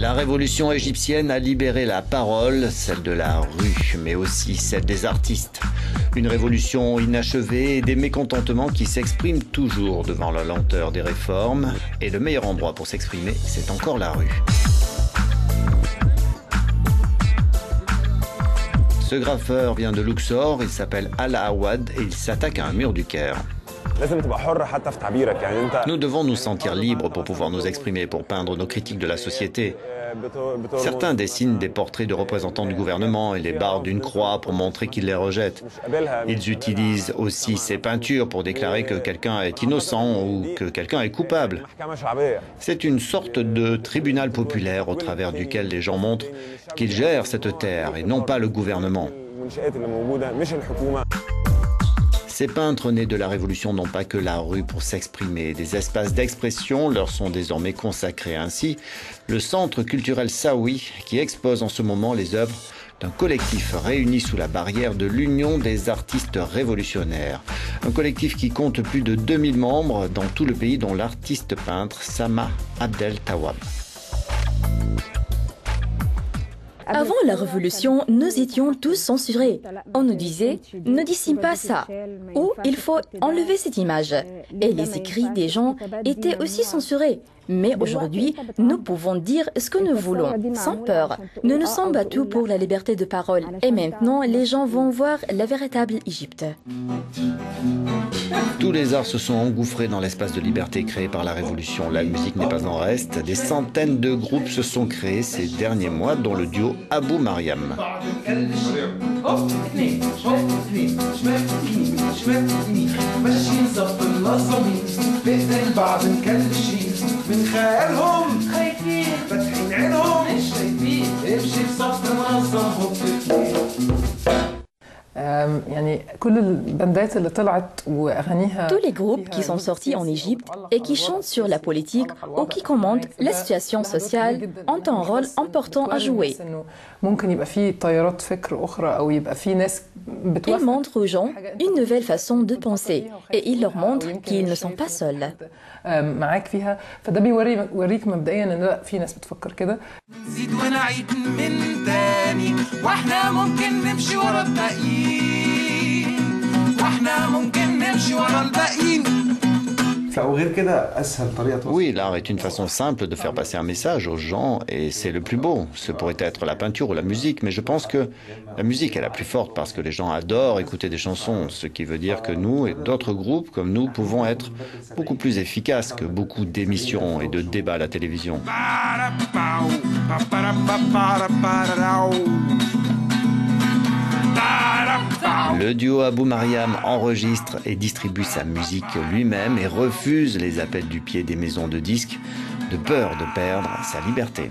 La révolution égyptienne a libéré la parole, celle de la rue, mais aussi celle des artistes. Une révolution inachevée et des mécontentements qui s'expriment toujours devant la lenteur des réformes. Et le meilleur endroit pour s'exprimer, c'est encore la rue. Ce graffeur vient de Luxor, il s'appelle Ala Awad et il s'attaque à un mur du Caire. Nous devons nous sentir libres pour pouvoir nous exprimer, pour peindre nos critiques de la société. Certains dessinent des portraits de représentants du gouvernement et les barres d'une croix pour montrer qu'ils les rejettent. Ils utilisent aussi ces peintures pour déclarer que quelqu'un est innocent ou que quelqu'un est coupable. C'est une sorte de tribunal populaire au travers duquel les gens montrent qu'ils gèrent cette terre et non pas le gouvernement. Ces peintres nés de la Révolution n'ont pas que la rue pour s'exprimer. Des espaces d'expression leur sont désormais consacrés. Ainsi, le Centre culturel Saoui, qui expose en ce moment les œuvres d'un collectif réuni sous la barrière de l'Union des artistes révolutionnaires. Un collectif qui compte plus de 2000 membres dans tout le pays, dont l'artiste peintre Sama Abdel Tawab. Avant la Révolution, nous étions tous censurés. On nous disait « ne dessine pas ça » ou « il faut enlever cette image ». Et les écrits des gens étaient aussi censurés. Mais aujourd'hui, nous pouvons dire ce que nous voulons, sans peur. Nous nous sommes battus pour la liberté de parole. Et maintenant, les gens vont voir la véritable Égypte. Tous les arts se sont engouffrés dans l'espace de liberté créé par la Révolution. La musique n'est pas en reste. Des centaines de groupes se sont créés ces derniers mois, dont le duo Abou Mariam. Tous les groupes qui sont sortis en Égypte et qui chantent sur la politique ou qui commentent la situation sociale ont un rôle important à jouer. Ils montrent aux gens une nouvelle façon de penser et ils leur montrent qu'ils ne sont pas seuls. Oui, l'art est une façon simple de faire passer un message aux gens et c'est le plus beau. Ce pourrait être la peinture ou la musique, mais je pense que la musique est la plus forte parce que les gens adorent écouter des chansons, ce qui veut dire que nous et d'autres groupes comme nous pouvons être beaucoup plus efficaces que beaucoup d'émissions et de débats à la télévision. Le duo Abou Mariam enregistre et distribue sa musique lui-même et refuse les appels du pied des maisons de disques de peur de perdre sa liberté.